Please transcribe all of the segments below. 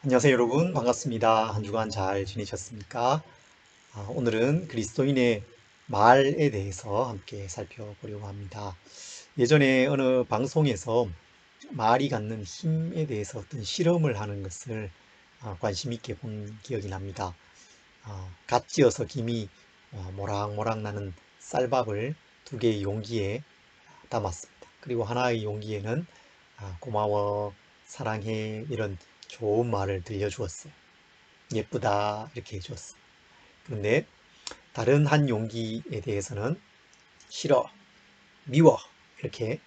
안녕하세요 여러분, 반갑습니다. 한 주간 잘 지내셨습니까? 오늘은 그리스도인의 말에 대해서 함께 살펴보려고 합니다. 예전에 어느 방송에서 말이 갖는 힘에 대해서 어떤 실험을 하는 것을 관심 있게 본 기억이 납니다. 갓 지어서 김이 모락모락 나는 쌀밥을 두 개의 용기에 담았습니다. 그리고 하나의 용기에는 고마워, 사랑해 이런 좋은 말을 들려주었어요. 예쁘다 이렇게 해주었어요. 그런데 다른 한 용기에 대해서는 싫어, 미워 이렇게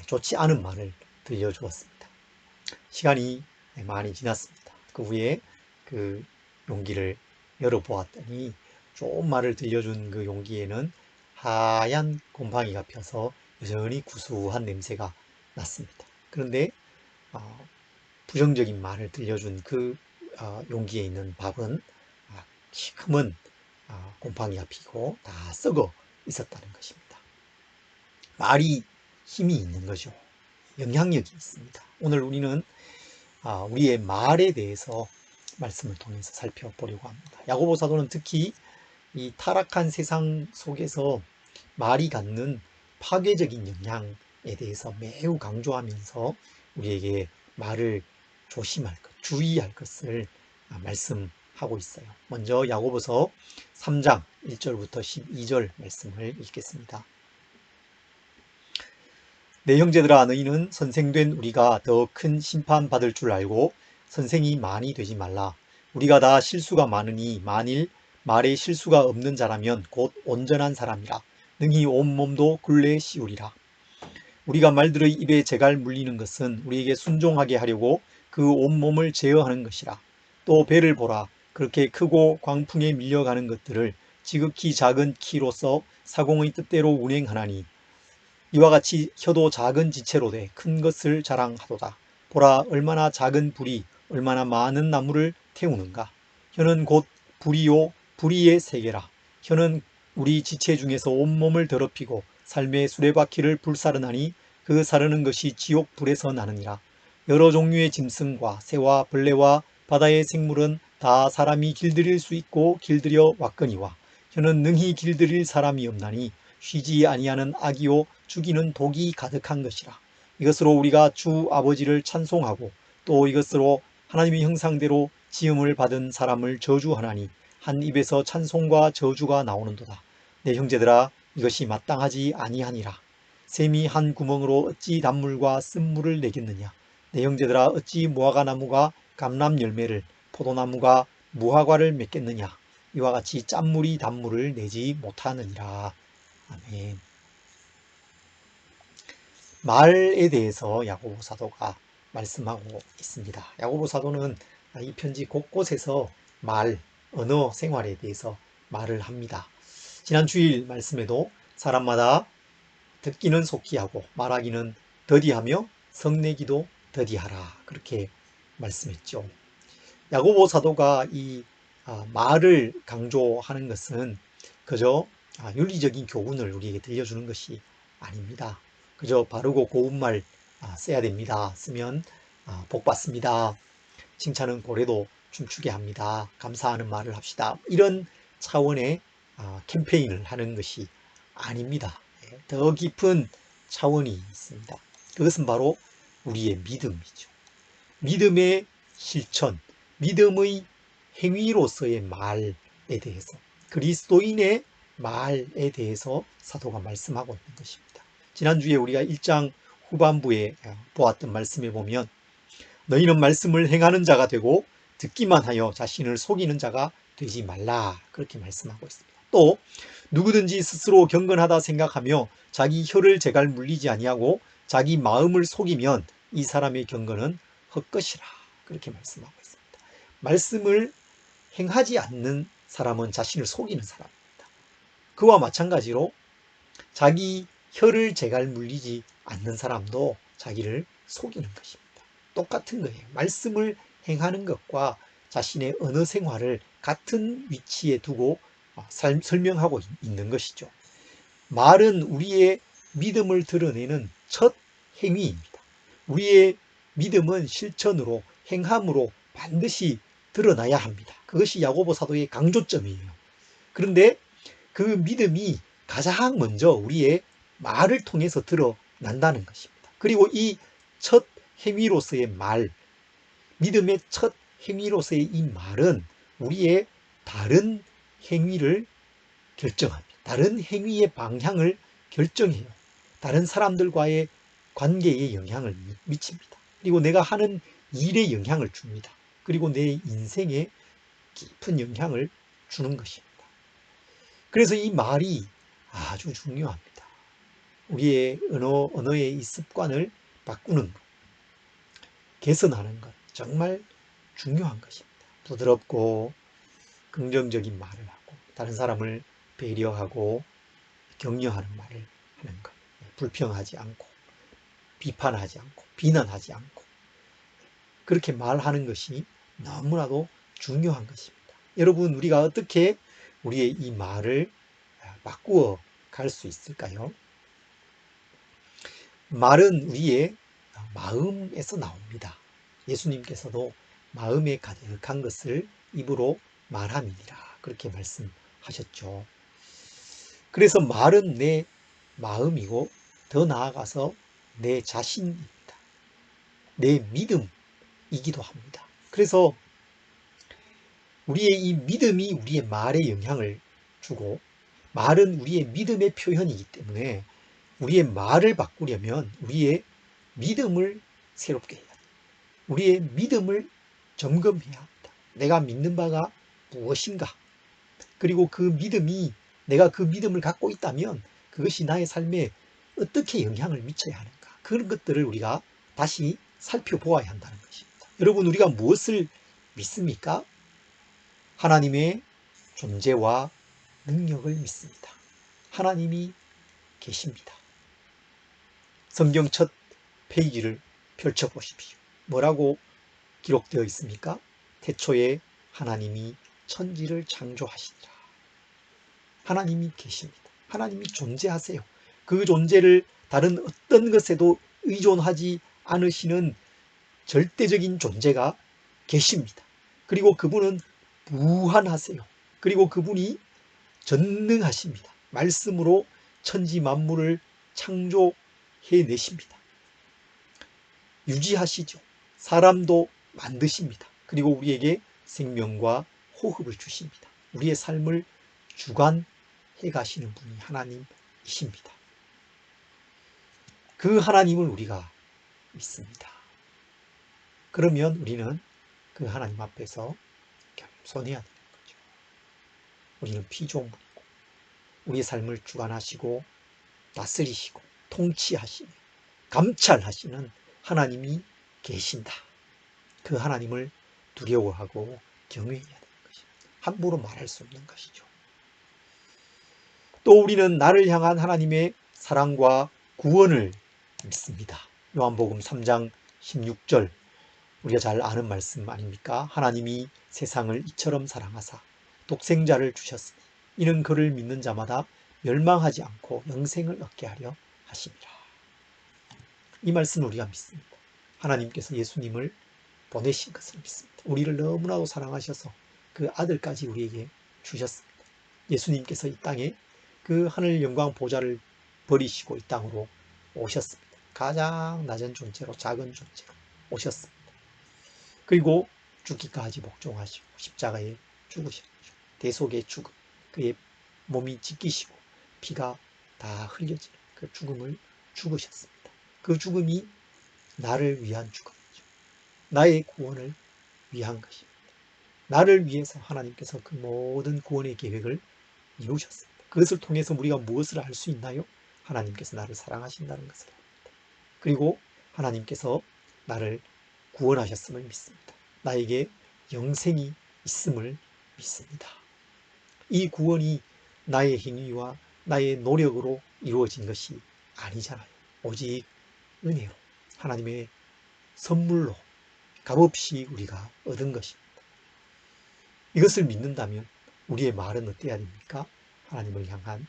좋지 않은 말을 들려주었습니다. 시간이 많이 지났습니다. 그 후에 그 용기를 열어보았더니 좋은 말을 들려준 그 용기에는 하얀 곰팡이가 펴서 여전히 구수한 냄새가 났습니다. 그런데 부정적인 말을 들려준 그 용기에 있는 밥은 시커먼 곰팡이가 피고 다 썩어 있었다는 것입니다. 말이 힘이 있는 거죠. 영향력이 있습니다. 오늘 우리는 우리의 말에 대해서 말씀을 통해서 살펴보려고 합니다. 야고보 사도는 특히 이 타락한 세상 속에서 말이 갖는 파괴적인 영향에 대해서 매우 강조하면서 우리에게 말을 조심할 것, 주의할 것을 말씀하고 있어요. 먼저 야고보서 3장 1절부터 12절 말씀을 읽겠습니다. 내 형제들아, 너희는 선생된 우리가 더 큰 심판받을 줄 알고 선생이 많이 되지 말라. 우리가 다 실수가 많으니 만일 말에 실수가 없는 자라면 곧 온전한 사람이라. 능히 온몸도 굴레 씌우리라. 우리가 말들의 입에 재갈 물리는 것은 우리에게 순종하게 하려고 그 온몸을 제어하는 것이라. 또 배를 보라. 그렇게 크고 광풍에 밀려가는 것들을 지극히 작은 키로서 사공의 뜻대로 운행하나니 이와 같이 혀도 작은 지체로 돼 큰 것을 자랑하도다. 보라, 얼마나 작은 불이 얼마나 많은 나무를 태우는가. 혀는 곧 불이요 불의의 세계라. 혀는 우리 지체 중에서 온몸을 더럽히고 삶의 수레바퀴를 불사르나니 그 사르는 것이 지옥 불에서 나느니라. 여러 종류의 짐승과 새와 벌레와 바다의 생물은 다 사람이 길들일 수 있고 길들여 왔거니와 혀는 능히 길들일 사람이 없나니 쉬지 아니하는 악이요 죽이는 독이 가득한 것이라. 이것으로 우리가 주 아버지를 찬송하고 또 이것으로 하나님의 형상대로 지음을 받은 사람을 저주하나니 한 입에서 찬송과 저주가 나오는도다. 내 형제들아, 이것이 마땅하지 아니하니라. 샘이 한 구멍으로 어찌 단물과 쓴물을 내겠느냐. 내 형제들아, 어찌 무화과나무가 감람 열매를 포도나무가 무화과를 맺겠느냐. 이와 같이 짠물이 단물을 내지 못하느니라. 아멘. 말에 대해서 야고보 사도가 말씀하고 있습니다. 야고보 사도는 이 편지 곳곳에서 말, 언어 생활에 대해서 말을 합니다. 지난 주일 말씀에도 사람마다 듣기는 속히 하고 말하기는 더디하며 성내기도 더디하라 그렇게 말씀했죠. 야고보 사도가 이 말을 강조하는 것은 그저 윤리적인 교훈을 우리에게 들려주는 것이 아닙니다. 그저 바르고 고운 말 써야 됩니다. 쓰면 복 받습니다. 칭찬은 고래도 춤추게 합니다. 감사하는 말을 합시다. 이런 차원의 캠페인을 하는 것이 아닙니다. 더 깊은 차원이 있습니다. 그것은 바로 우리의 믿음이죠. 믿음의 실천, 믿음의 행위로서의 말에 대해서, 그리스도인의 말에 대해서 사도가 말씀하고 있는 것입니다. 지난주에 우리가 1장 후반부에 보았던 말씀에 보면 너희는 말씀을 행하는 자가 되고 듣기만 하여 자신을 속이는 자가 되지 말라 그렇게 말씀하고 있습니다. 또 누구든지 스스로 경건하다 생각하며 자기 혀를 재갈 물리지 아니하고 자기 마음을 속이면 이 사람의 경건은 헛것이라 그렇게 말씀하고 있습니다. 말씀을 행하지 않는 사람은 자신을 속이는 사람입니다. 그와 마찬가지로 자기 혀를 재갈 물리지 않는 사람도 자기를 속이는 것입니다. 똑같은 거예요. 말씀을 행하는 것과 자신의 언어 생활을 같은 위치에 두고 설명하고 있는 것이죠. 말은 우리의 믿음을 드러내는 첫 행위입니다. 우리의 믿음은 실천으로, 행함으로 반드시 드러나야 합니다. 그것이 야고보 사도의 강조점이에요. 그런데 그 믿음이 가장 먼저 우리의 말을 통해서 드러난다는 것입니다. 그리고 이 첫 행위로서의 말, 믿음의 첫 행위로서의 이 말은 우리의 다른 행위를 결정합니다. 다른 행위의 방향을 결정해요. 다른 사람들과의 관계에 영향을 미칩니다. 그리고 내가 하는 일에 영향을 줍니다. 그리고 내 인생에 깊은 영향을 주는 것입니다. 그래서 이 말이 아주 중요합니다. 우리의 언어의 이 습관을 바꾸는 것, 개선하는 것, 정말 중요한 것입니다. 부드럽고 긍정적인 말을 하고, 다른 사람을 배려하고, 격려하는 말을 하는 것. 불평하지 않고, 비판하지 않고, 비난하지 않고, 그렇게 말하는 것이 너무나도 중요한 것입니다. 여러분, 우리가 어떻게 우리의 이 말을 바꾸어 갈 수 있을까요? 말은 우리의 마음에서 나옵니다. 예수님께서도 마음에 가득한 것을 입으로 말함이니라 그렇게 말씀하셨죠. 그래서 말은 내 마음이고 더 나아가서 내 자신입니다. 내 믿음이기도 합니다. 그래서 우리의 이 믿음이 우리의 말에 영향을 주고, 말은 우리의 믿음의 표현이기 때문에 우리의 말을 바꾸려면 우리의 믿음을 새롭게 해야 합니다. 우리의 믿음을 점검해야 합니다. 내가 믿는 바가 무엇인가? 그리고 그 믿음이, 내가 그 믿음을 갖고 있다면 그것이 나의 삶에 어떻게 영향을 미쳐야 하는가? 그런 것들을 우리가 다시 살펴보아야 한다는 것입니다. 여러분, 우리가 무엇을 믿습니까? 하나님의 존재와 능력을 믿습니다. 하나님이 계십니다. 성경 첫 페이지를 펼쳐보십시오. 뭐라고 기록되어 있습니까? 태초에 하나님이 천지를 창조하시니라. 하나님이 계십니다. 하나님이 존재하세요. 그 존재를 다른 어떤 것에도 의존하지 않으시는 절대적인 존재가 계십니다. 그리고 그분은 무한하세요. 그리고 그분이 전능하십니다. 말씀으로 천지 만물을 창조해내십니다. 유지하시죠. 사람도 만드십니다. 그리고 우리에게 생명과 호흡을 주십니다. 우리의 삶을 주관해 가시는 분이 하나님이십니다. 그 하나님을 우리가 믿습니다. 그러면 우리는 그 하나님 앞에서 겸손해야 되는 거죠. 우리는 피조물이고 우리의 삶을 주관하시고 다스리시고 통치하시며 감찰하시는 하나님이 계신다. 그 하나님을 두려워하고 경외해야 되는 것입니다. 함부로 말할 수 없는 것이죠. 또 우리는 나를 향한 하나님의 사랑과 구원을 믿습니다. 요한복음 3장 16절, 우리가 잘 아는 말씀 아닙니까? 하나님이 세상을 이처럼 사랑하사 독생자를 주셨으니 이는 그를 믿는 자마다 멸망하지 않고 영생을 얻게 하려 하심이라. 이 말씀을 우리가 믿습니다. 하나님께서 예수님을 보내신 것을 믿습니다. 우리를 너무나도 사랑하셔서 그 아들까지 우리에게 주셨습니다. 예수님께서 이 땅에 그 하늘 영광 보좌를 버리시고 이 땅으로 오셨습니다. 가장 낮은 존재로, 작은 존재로 오셨습니다. 그리고 죽기까지 복종하시고 십자가에 죽으셨죠. 대속의 죽음, 그의 몸이 찢기시고 피가 다 흘려지는 그 죽음을 죽으셨습니다. 그 죽음이 나를 위한 죽음이죠. 나의 구원을 위한 것입니다. 나를 위해서 하나님께서 그 모든 구원의 계획을 이루셨습니다. 그것을 통해서 우리가 무엇을 알 수 있나요? 하나님께서 나를 사랑하신다는 것을 압니다. 그리고 하나님께서 나를 구원하셨음을 믿습니다. 나에게 영생이 있음을 믿습니다. 이 구원이 나의 행위와 나의 노력으로 이루어진 것이 아니잖아요. 오직 은혜로, 하나님의 선물로 값없이 우리가 얻은 것입니다. 이것을 믿는다면 우리의 말은 어때야 됩니까? 하나님을 향한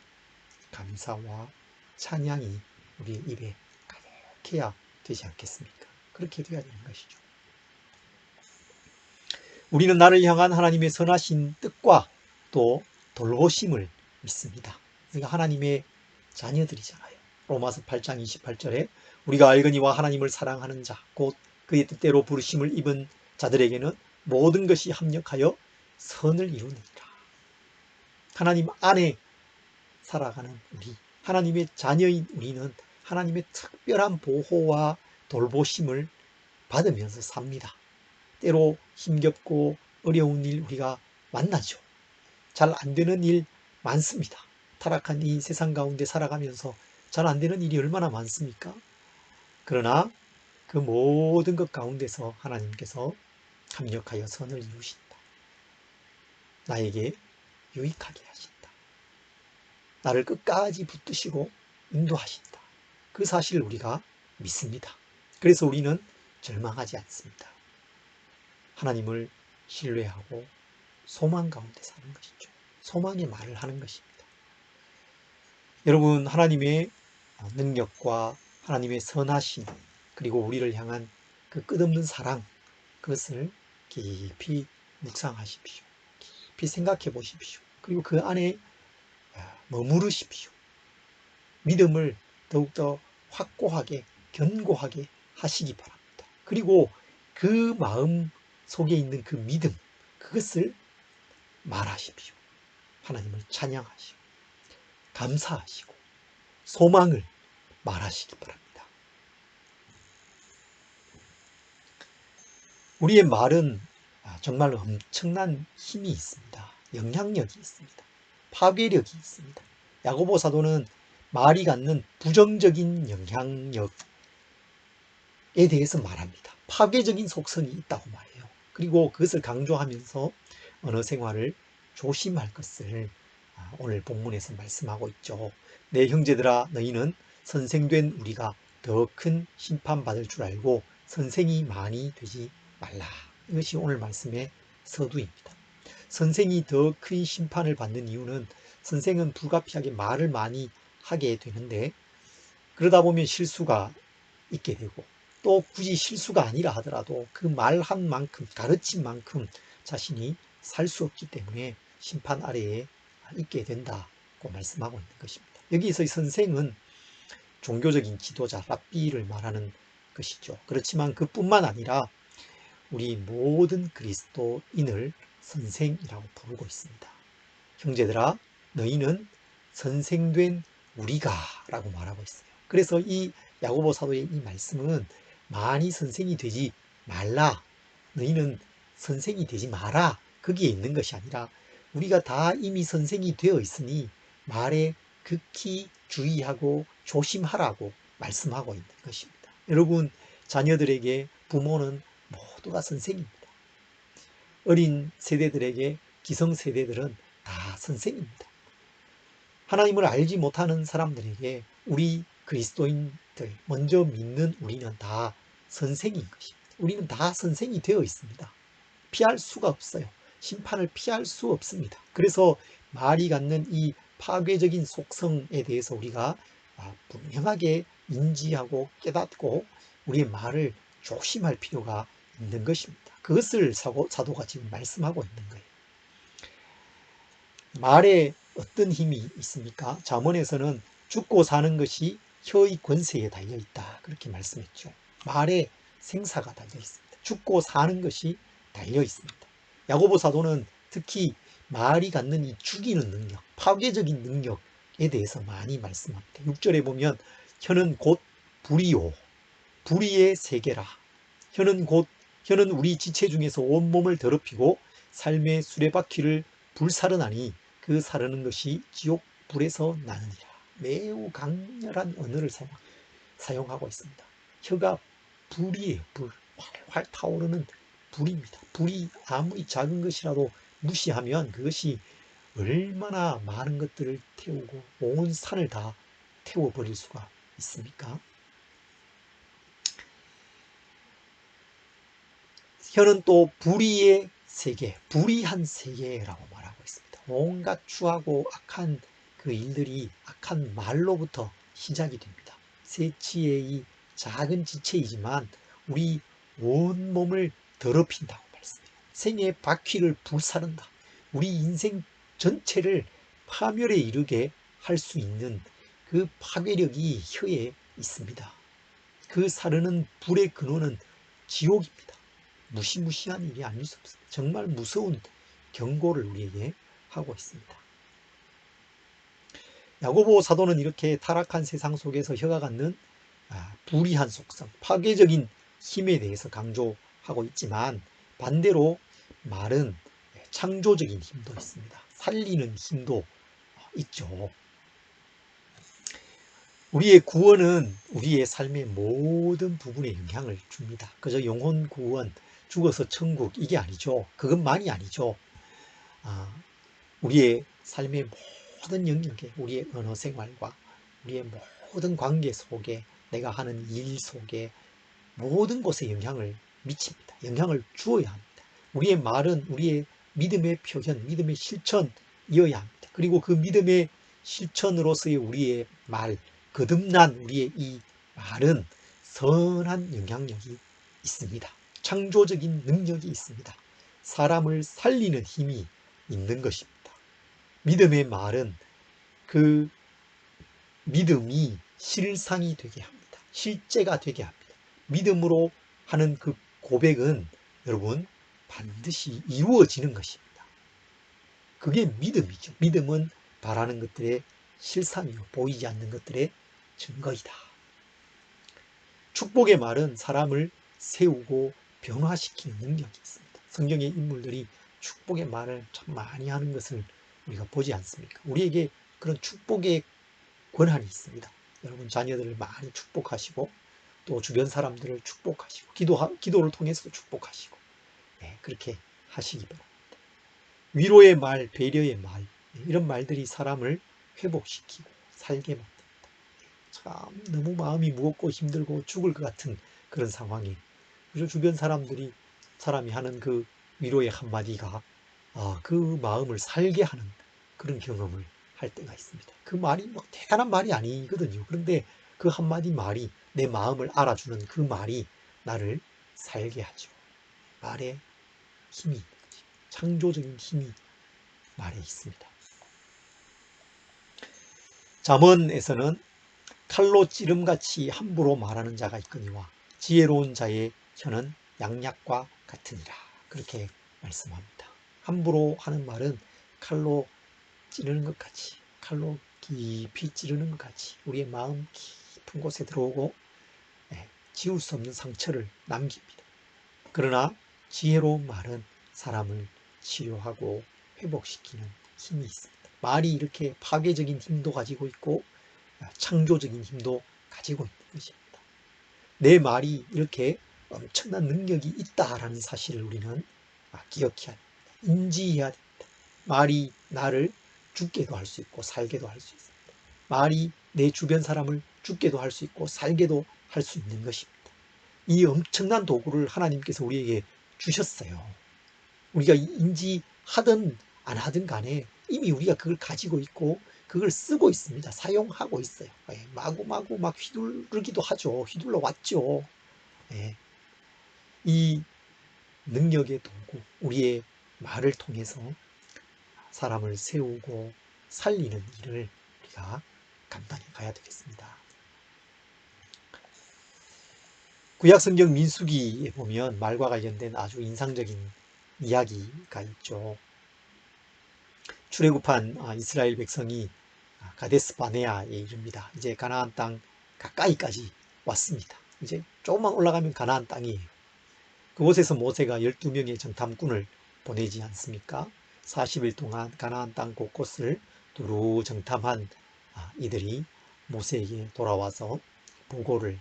감사와 찬양이 우리의 입에 가득해야 되지 않겠습니까? 그렇게 돼야 되는 것이죠. 우리는 나를 향한 하나님의 선하신 뜻과 또 돌보심을 믿습니다. 우리가 하나님의 자녀들이잖아요. 로마서 8장 28절에 우리가 알거니와 하나님을 사랑하는 자, 곧 그의 뜻대로 부르심을 입은 자들에게는 모든 것이 합력하여 선을 이루느니라. 하나님 안에 살아가는 우리, 하나님의 자녀인 우리는 하나님의 특별한 보호와 돌보심을 받으면서 삽니다. 때로 힘겹고 어려운 일 우리가 만나죠. 잘 안 되는 일 많습니다. 타락한 이 세상 가운데 살아가면서 잘 안 되는 일이 얼마나 많습니까? 그러나 그 모든 것 가운데서 하나님께서 합력하여 선을 이루신다. 나에게 유익하게 하신다. 나를 끝까지 붙드시고 인도하신다. 그 사실을 우리가 믿습니다. 그래서 우리는 절망하지 않습니다. 하나님을 신뢰하고 소망 가운데 사는 것이죠. 소망의 말을 하는 것입니다. 여러분, 하나님의 능력과 하나님의 선하심, 그리고 우리를 향한 그 끝없는 사랑, 그것을 깊이 묵상하십시오. 깊이 생각해 보십시오. 그리고 그 안에 머무르십시오. 믿음을 더욱더 확고하게, 견고하게 하시기 바랍니다. 그리고 그 마음 속에 있는 그 믿음, 그것을 말하십시오. 하나님을 찬양하시고, 감사하시고, 소망을 말하시기 바랍니다. 우리의 말은 정말 엄청난 힘이 있습니다. 영향력이 있습니다. 파괴력이 있습니다. 야고보 사도는 말이 갖는 부정적인 영향력에 대해서 말합니다. 파괴적인 속성이 있다고 말해요. 그리고 그것을 강조하면서 언어 생활을 조심할 것을 오늘 본문에서 말씀하고 있죠. 내 형제들아, 너희는 선생된 우리가 더 큰 심판받을 줄 알고 선생이 많이 되지 말라. 이것이 오늘 말씀의 서두입니다. 선생이 더 큰 심판을 받는 이유는 선생은 불가피하게 말을 많이 하게 되는데 그러다 보면 실수가 있게 되고 또 굳이 실수가 아니라 하더라도 그 말한 만큼 가르친 만큼 자신이 살 수 없기 때문에 심판 아래에 있게 된다고 말씀하고 있는 것입니다. 여기서 이 선생은 종교적인 지도자 랍비를 말하는 것이죠. 그렇지만 그뿐만 아니라 우리 모든 그리스도인을 선생이라고 부르고 있습니다. 형제들아, 너희는 선생된 우리가 라고 말하고 있어요. 그래서 이 야고보 사도의 이 말씀은 많이 선생이 되지 말라, 너희는 선생이 되지 마라, 거기에 있는 것이 아니라 우리가 다 이미 선생이 되어 있으니 말에 극히 주의하고 조심하라고 말씀하고 있는 것입니다. 여러분, 자녀들에게 부모는 모두가 선생입니다. 어린 세대들에게 기성세대들은 다 선생입니다. 하나님을 알지 못하는 사람들에게 우리 그리스도인들, 먼저 믿는 우리는 다 선생인 것입니다. 우리는 다 선생이 되어 있습니다. 피할 수가 없어요. 심판을 피할 수 없습니다. 그래서 말이 갖는 이 파괴적인 속성에 대해서 우리가 분명하게 인지하고 깨닫고 우리의 말을 조심할 필요가 있는 것입니다. 그것을 사도가 지금 말씀하고 있는 거예요. 말에 어떤 힘이 있습니까? 잠언에서는 죽고 사는 것이 혀의 권세에 달려 있다, 그렇게 말씀했죠. 말에 생사가 달려 있습니다. 죽고 사는 것이 달려 있습니다. 야고보 사도는 특히 말이 갖는 이 죽이는 능력, 파괴적인 능력에 대해서 많이 말씀합니다. 6절에 보면 혀는 곧 불이요, 불의의 세계라. 혀는 우리 지체 중에서 온몸을 더럽히고 삶의 수레바퀴를 불사르나니 그 사르는 것이 지옥 불에서 나느니라. 매우 강렬한 언어를 사용하고 있습니다. 혀가 불이에요. 불. 활활 타오르는 불입니다. 불이 아무리 작은 것이라도 무시하면 그것이 얼마나 많은 것들을 태우고 온 산을 다 태워버릴 수가 있습니까? 혀는 또 불의의 세계, 불의한 세계라고 말하고 있습니다. 온갖 추하고 악한 그 일들이 악한 말로부터 시작이 됩니다. 새치의 이 작은 지체이지만 우리 온몸을 더럽힌다고 말씀해요. 생의 바퀴를 불사른다. 우리 인생 전체를 파멸에 이르게 할 수 있는 그 파괴력이 혀에 있습니다. 그 사르는 불의 근원은 지옥입니다. 무시무시한 일이 아닐 수 없습니다. 정말 무서운 경고를 우리에게 하고 있습니다. 야고보 사도는 이렇게 타락한 세상 속에서 혀가 갖는 불의한 속성, 파괴적인 힘에 대해서 강조하고 있지만, 반대로 말은 창조적인 힘도 있습니다. 살리는 힘도 있죠. 우리의 구원은 우리의 삶의 모든 부분에 영향을 줍니다. 그저 영혼 구원, 죽어서 천국, 이게 아니죠. 그것만이 아니죠. 우리의 삶의 모든 영역에, 우리의 언어 생활과 우리의 모든 관계 속에, 내가 하는 일 속에 모든 곳에 영향을 미칩니다. 영향을 주어야 합니다. 우리의 말은 우리의 믿음의 표현, 믿음의 실천이어야 합니다. 그리고 그 믿음의 실천으로서의 우리의 말, 거듭난 우리의 이 말은 선한 영향력이 있습니다. 창조적인 능력이 있습니다. 사람을 살리는 힘이 있는 것입니다. 믿음의 말은 그 믿음이 실상이 되게 합니다. 실제가 되게 합니다. 믿음으로 하는 그 고백은 여러분 반드시 이루어지는 것입니다. 그게 믿음이죠. 믿음은 바라는 것들의 실상이요, 보이지 않는 것들의 증거이다. 축복의 말은 사람을 세우고 변화시키는 능력이 있습니다. 성경의 인물들이 축복의 말을 참 많이 하는 것을 우리가 보지 않습니까? 우리에게 그런 축복의 권한이 있습니다. 여러분 자녀들을 많이 축복하시고, 또 주변 사람들을 축복하시고, 기도를 통해서도 축복하시고, 그렇게 하시기 바랍니다. 위로의 말, 배려의 말, 이런 말들이 사람을 회복시키고 살게 만듭니다. 참 너무 마음이 무겁고 힘들고 죽을 것 같은 그런 상황에, 그래서 주변 사람이 하는 그 위로의 한마디가 그 마음을 살게 하는 그런 경험을 할 때가 있습니다. 그 말이 뭐 대단한 말이 아니거든요. 그런데 그 한마디 말이, 내 마음을 알아주는 그 말이 나를 살게 하죠. 말에 힘이, 창조적인 힘이 말에 있습니다. 잠언에서는 칼로 찌름같이 함부로 말하는 자가 있거니와 지혜로운 자의 혀는 양약과 같으니라, 그렇게 말씀합니다. 함부로 하는 말은 칼로 찌르는 것 같이, 칼로 깊이 찌르는 것 같이 우리의 마음 깊은 곳에 들어오고 지울 수 없는 상처를 남깁니다. 그러나 지혜로운 말은 사람을 치료하고 회복시키는 힘이 있습니다. 말이 이렇게 파괴적인 힘도 가지고 있고 창조적인 힘도 가지고 있는 것입니다. 내 말이 이렇게 엄청난 능력이 있다라는 사실을 우리는 기억해야 됩니다. 인지해야 됩니다. 말이 나를 죽게도 할 수 있고 살게도 할 수 있습니다. 말이 내 주변 사람을 죽게도 할 수 있고 살게도 할 수 있는 것입니다. 이 엄청난 도구를 하나님께서 우리에게 주셨어요. 우리가 인지하든 안 하든 간에 이미 우리가 그걸 가지고 있고 그걸 쓰고 있습니다. 사용하고 있어요. 마구마구 막 휘두르기도 하죠. 휘둘러 왔죠. 이 능력의 도구, 우리의 말을 통해서 사람을 세우고 살리는 일을 우리가 감당해 가야 되겠습니다. 구약성경 민수기에 보면 말과 관련된 아주 인상적인 이야기가 있죠. 출애굽한 이스라엘 백성이 가데스 바네아에 이릅니다. 이제 가나안 땅 가까이까지 왔습니다. 이제 조금만 올라가면 가나안 땅이에요. 그곳에서 모세가 12명의 정탐꾼을 보내지 않습니까? 40일 동안 가나안 땅 곳곳을 두루 정탐한 이들이 모세에게 돌아와서 보고를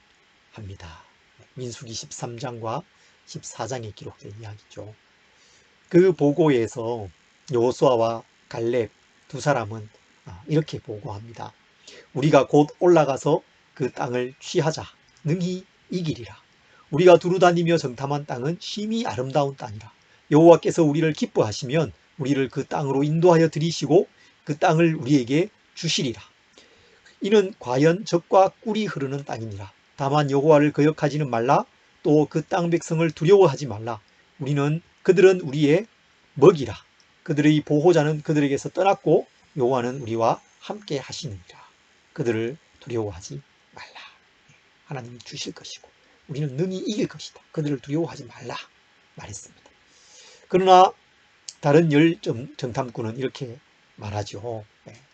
합니다. 민수기 13장과 14장에 기록된 이야기죠. 그 보고에서 여호수아와 갈렙 두 사람은 이렇게 보고합니다. 우리가 곧 올라가서 그 땅을 취하자. 능히 이기리라. 우리가 두루다니며 정탐한 땅은 심히 아름다운 땅이라. 여호와께서 우리를 기뻐하시면 우리를 그 땅으로 인도하여 들이시고 그 땅을 우리에게 주시리라. 이는 과연 젖과 꿀이 흐르는 땅이니라. 다만 여호와를 거역하지는 말라. 또 그 땅 백성을 두려워하지 말라. 우리는 그들은 우리의 먹이라. 그들의 보호자는 그들에게서 떠났고 여호와는 우리와 함께 하시느니라. 그들을 두려워하지 말라. 하나님이 주실 것이고 우리는 능히 이길 것이다. 그들을 두려워하지 말라 말했습니다. 그러나 다른 열 정탐꾼은 이렇게 말하죠.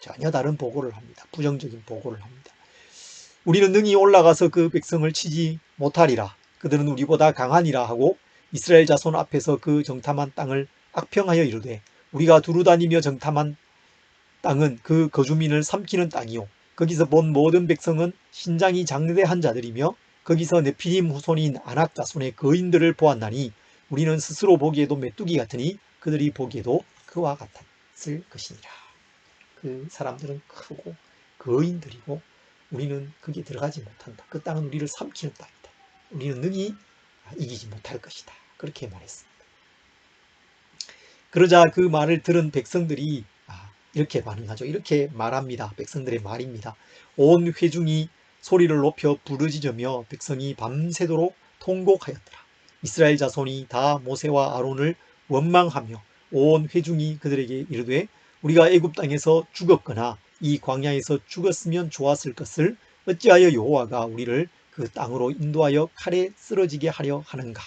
전혀 다른 보고를 합니다. 부정적인 보고를 합니다. 우리는 능히 올라가서 그 백성을 치지 못하리라. 그들은 우리보다 강하니라 하고 이스라엘 자손 앞에서 그 정탐한 땅을 악평하여 이르되 우리가 두루다니며 정탐한 땅은 그 거주민을 삼키는 땅이요 거기서 본 모든 백성은 신장이 장대한 자들이며 거기서 네피림 후손인 아낙 자손의 거인들을 보았나니 우리는 스스로 보기에도 메뚜기 같으니 그들이 보기에도 그와 같았을 것이니라. 그 사람들은 크고 거인들이고 우리는 거기에 들어가지 못한다. 그 땅은 우리를 삼키는 땅이다. 우리는 능히 이기지 못할 것이다. 그렇게 말했습니다. 그러자 그 말을 들은 백성들이 이렇게 반응하죠. 이렇게 말합니다. 백성들의 말입니다. 온 회중이 소리를 높여 부르짖으며 백성이 밤새도록 통곡하였더라. 이스라엘 자손이 다 모세와 아론을 원망하며 온 회중이 그들에게 이르되 우리가 애굽 땅에서 죽었거나 이 광야에서 죽었으면 좋았을 것을 어찌하여 여호와가 우리를 그 땅으로 인도하여 칼에 쓰러지게 하려 하는가.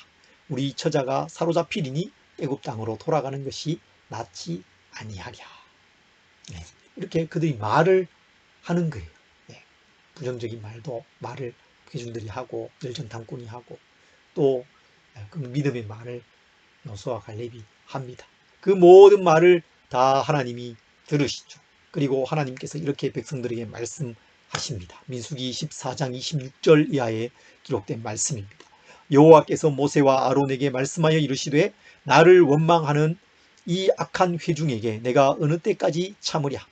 우리 처자가 사로잡히리니 애굽 땅으로 돌아가는 것이 낫지 아니하랴. 이렇게 그들이 말을 하는 거예요. 부정적인 말을 회중들이 하고 열정탐꾼이 하고 또 그 믿음의 말을 여호수아와 갈렙이 합니다. 그 모든 말을 다 하나님이 들으시죠. 그리고 하나님께서 이렇게 백성들에게 말씀하십니다. 민수기 14장 26절 이하에 기록된 말씀입니다. 여호와께서 모세와 아론에게 말씀하여 이르시되 나를 원망하는 이 악한 회중에게 내가 어느 때까지 참으랴.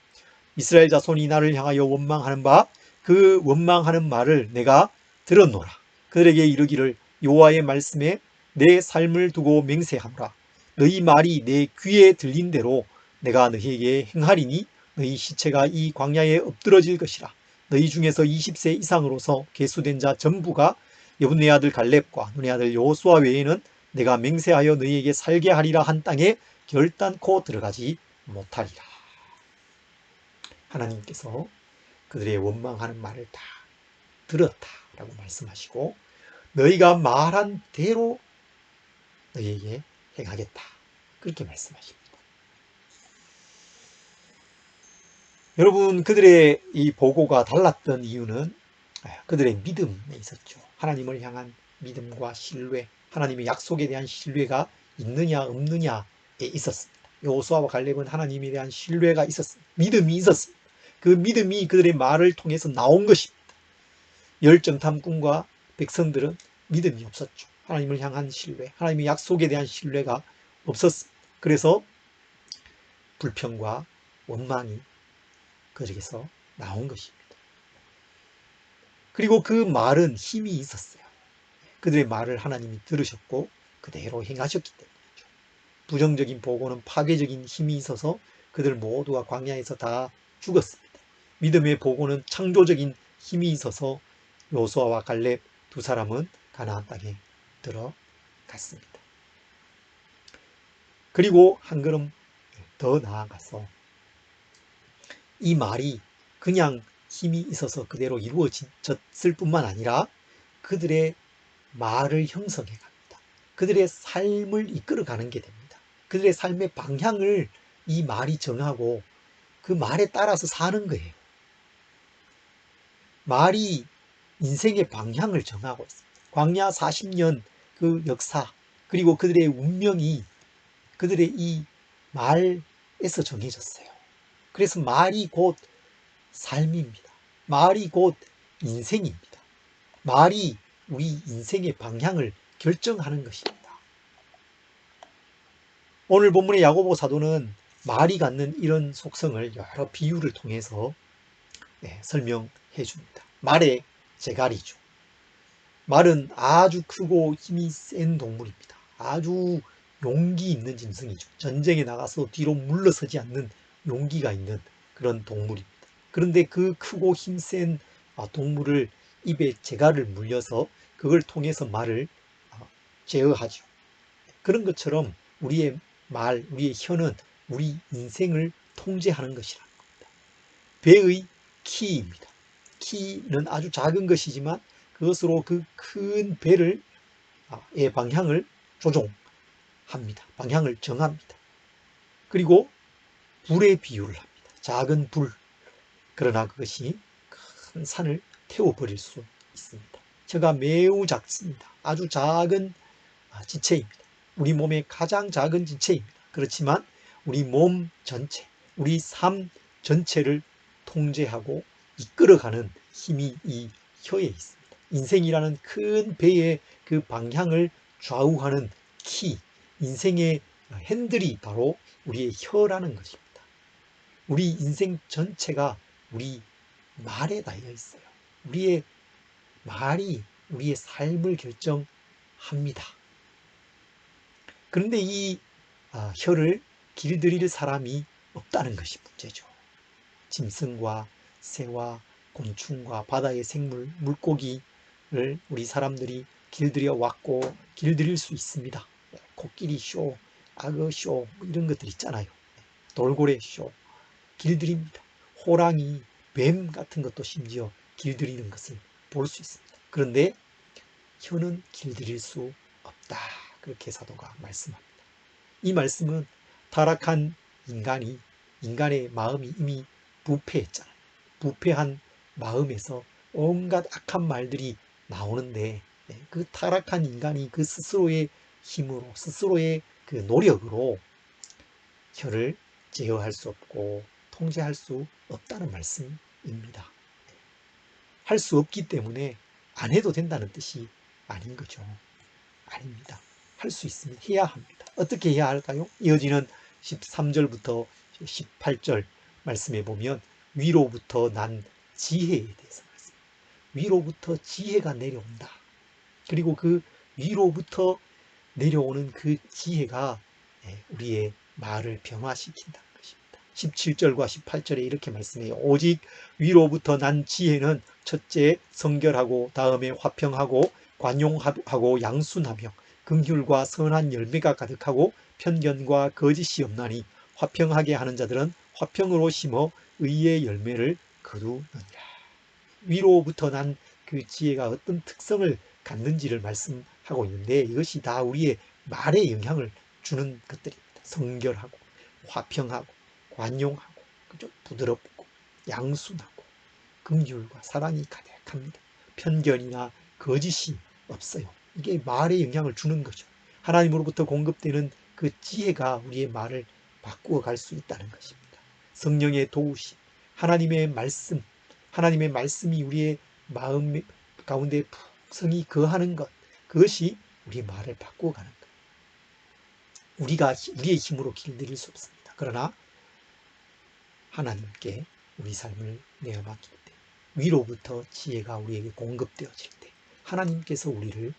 이스라엘 자손이 나를 향하여 원망하는 바 그 원망하는 말을 내가 들었노라. 그들에게 이르기를 여호와의 말씀에 내 삶을 두고 맹세하노라. 너희 말이 내 귀에 들린 대로 내가 너희에게 행하리니 너희 시체가 이 광야에 엎드러질 것이라. 너희 중에서 20세 이상으로서 계수된 자 전부가 여분네 아들 갈렙과 눈의 아들 여호수아 외에는 내가 맹세하여 너희에게 살게 하리라 한 땅에 결단코 들어가지 못하리라. 하나님께서 그들의 원망하는 말을 다 들었다라고 말씀하시고 너희가 말한 대로 너희에게 행하겠다. 그렇게 말씀하십니다. 여러분, 그들의 이 보고가 달랐던 이유는 그들의 믿음에 있었죠. 하나님을 향한 믿음과 신뢰, 하나님의 약속에 대한 신뢰가 있느냐 없느냐에 있었습니다. 여호수아와 갈렙은 하나님에 대한 신뢰가 있었습니다. 믿음이 있었습니다. 그 믿음이 그들의 말을 통해서 나온 것입니다. 열정탐꾼과 백성들은 믿음이 없었죠. 하나님을 향한 신뢰, 하나님의 약속에 대한 신뢰가 없었습니다. 그래서 불평과 원망이 그들에게서 나온 것입니다. 그리고 그 말은 힘이 있었어요. 그들의 말을 하나님이 들으셨고 그대로 행하셨기 때문이죠. 부정적인 보고는 파괴적인 힘이 있어서 그들 모두가 광야에서 다 죽었습니다. 믿음의 보고는 창조적인 힘이 있어서 여호수아와 갈렙 두 사람은 가나안 땅에 들어갔습니다. 그리고 한 걸음 더 나아가서 이 말이 그냥 힘이 있어서 그대로 이루어졌을 뿐만 아니라 그들의 말을 형성해 갑니다. 그들의 삶을 이끌어가는 게 됩니다. 그들의 삶의 방향을 이 말이 정하고 그 말에 따라서 사는 거예요. 말이 인생의 방향을 정하고 있습니다. 광야 40년 그 역사 그리고 그들의 운명이 그들의 이 말에서 정해졌어요. 그래서 말이 곧 삶입니다. 말이 곧 인생입니다. 말이 우리 인생의 방향을 결정하는 것입니다. 오늘 본문의 야고보 사도는 말이 갖는 이런 속성을 여러 비유를 통해서 설명해 줍니다. 말의 제갈이죠. 말은 아주 크고 힘이 센 동물입니다. 아주 용기 있는 짐승이죠. 전쟁에 나가서 뒤로 물러서지 않는 용기가 있는 그런 동물입니다. 그런데 그 크고 힘센 동물을 입에 제갈을 물려서 그걸 통해서 말을 제어하죠. 그런 것처럼 우리의 말, 우리의 혀는 우리 인생을 통제하는 것이라는 겁니다. 배의 키입니다. 키는 아주 작은 것이지만 그것으로 그 큰 배를 의 방향을 조종합니다. 방향을 정합니다. 그리고 불의 비유를 합니다. 작은 불, 그러나 그것이 큰 산을 태워버릴 수 있습니다. 혀가 매우 작습니다. 아주 작은 지체입니다. 우리 몸의 가장 작은 지체입니다. 그렇지만 우리 몸 전체, 우리 삶 전체를 통제하고 이끌어가는 힘이 이 혀에 있습니다. 인생이라는 큰 배의 그 방향을 좌우하는 키, 인생의 핸들이 바로 우리의 혀라는 것입니다. 우리 인생 전체가 우리 말에 달려 있어요. 우리의 말이 우리의 삶을 결정합니다. 그런데 이 혀를 길들일 사람이 없다는 것이 문제죠. 짐승과 새와 곤충과 바다의 생물, 물고기를 우리 사람들이 길들여 왔고 길들일 수 있습니다. 코끼리 쇼, 악어 쇼 이런 것들 있잖아요. 돌고래 쇼 길들입니다. 호랑이, 뱀 같은 것도 심지어 길들이는 것을 볼 수 있습니다. 그런데 혀는 길들일 수 없다. 그렇게 사도가 말씀합니다. 이 말씀은 타락한 인간의 마음이 이미 부패했잖아요. 부패한 마음에서 온갖 악한 말들이 나오는데 그 타락한 인간이 그 스스로의 힘으로 스스로의 그 노력으로 혀를 제어할 수 없고 통제할 수 없다는 말씀입니다. 할 수 없기 때문에 안 해도 된다는 뜻이 아닌 거죠. 아닙니다. 할 수 있습니다. 해야 합니다. 어떻게 해야 할까요? 이어지는 13절부터 18절 말씀해 보면 위로부터 난 지혜에 대해서 말씀합니다. 위로부터 지혜가 내려온다. 그리고 그 위로부터 내려오는 그 지혜가 우리의 말을 변화시킨다는 것입니다. 17절과 18절에 이렇게 말씀해요. 오직 위로부터 난 지혜는 첫째 성결하고 다음에 화평하고 관용하고 양순하며 긍휼과 선한 열매가 가득하고 편견과 거짓이 없나니 화평하게 하는 자들은 화평으로 심어 의의 열매를 거두느니라. 위로부터 난 그 지혜가 어떤 특성을 갖는지를 말씀하고 있는데 이것이 다 우리의 말에 영향을 주는 것들입니다. 성결하고 화평하고 관용하고 그죠? 부드럽고 양순하고 긍휼과 사랑이 가득합니다. 편견이나 거짓이 없어요. 이게 말에 영향을 주는 거죠. 하나님으로부터 공급되는 그 지혜가 우리의 말을 바꾸어 갈 수 있다는 것입니다. 성령의 도우심, 하나님의 말씀이 우리의 마음 가운데 풍성히 거하는 것, 그것이 우리의 말을 바꾸어 가는 것. 우리의 힘으로 길들일 수 없습니다. 그러나 하나님께 우리 삶을 내어맡길 때, 위로부터 지혜가 우리에게 공급되어질 때 하나님께서 우리를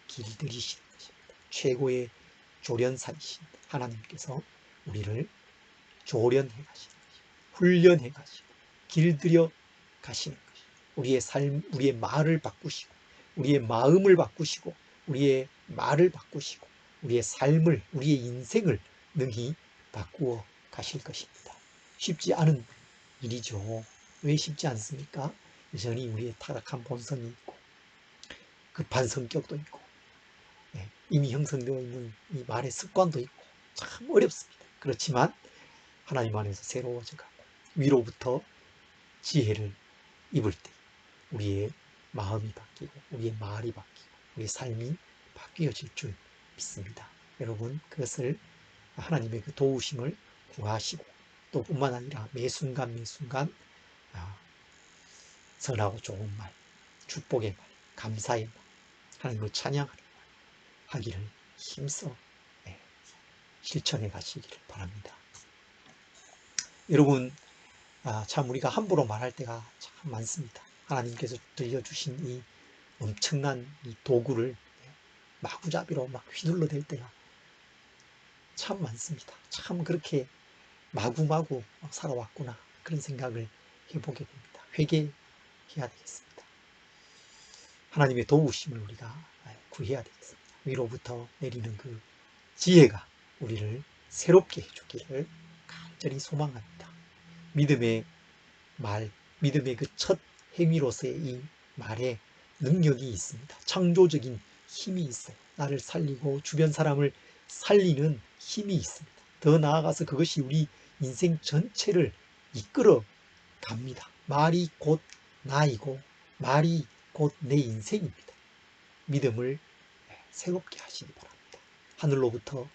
길들이시는 것입니다. 최고의 조련사이신 하나님께서 우리를 조련해 가시는 것입니다. 훈련해 가시고 길들여 가시는 것입니다. 우리의 삶, 우리의 말을 바꾸시고 우리의 마음을 바꾸시고 우리의 말을 바꾸시고 우리의 삶을, 우리의 인생을 능히 바꾸어 가실 것입니다. 쉽지 않은 일이죠. 왜 쉽지 않습니까? 여전히 우리의 타락한 본성이 있고 급한 성격도 있고 이미 형성되어 있는 이 말의 습관도 있고 참 어렵습니다. 그렇지만 하나님 안에서 새로워져 가고 위로부터 지혜를 입을 때 우리의 마음이 바뀌고 우리의 말이 바뀌고 우리의 삶이 바뀌어질 줄 믿습니다. 여러분 그것을 하나님의 그 도우심을 구하시고 또 뿐만 아니라 매 순간 선하고 좋은 말, 축복의 말, 감사의 말, 하나님을 찬양하는 말 하기를 힘써 실천해 가시기를 바랍니다. 여러분 참 우리가 함부로 말할 때가 참 많습니다. 하나님께서 들려주신 이 엄청난 이 도구를 마구잡이로 막 휘둘러댈 때가 참 많습니다. 참 그렇게 마구마구 살아왔구나 그런 생각을 해보게 됩니다. 회개해야 되겠습니다. 하나님의 도우심을 우리가 구해야 되겠습니다. 위로부터 내리는 그 지혜가 우리를 새롭게 해주기를 간절히 소망합니다. 믿음의 말, 믿음의 그 첫 행위로서의 이 말에 능력이 있습니다. 창조적인 힘이 있어요. 나를 살리고 주변 사람을 살리는 힘이 있습니다. 더 나아가서 그것이 우리 인생 전체를 이끌어 갑니다. 말이 곧 나이고 말이 곧 내 인생입니다. 믿음을 새롭게 하시기 바랍니다. 하늘로부터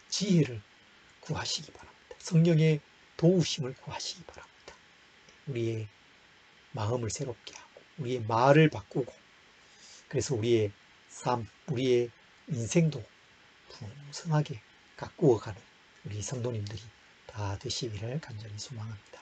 지혜를 구하시기 바랍니다. 성령의 도우심을 구하시기 바랍니다. 우리의 마음을 새롭게 하고 우리의 말을 바꾸고 그래서 우리의 삶, 우리의 인생도 풍성하게 가꾸어가는 우리 성도님들이 다 되시기를 간절히 소망합니다.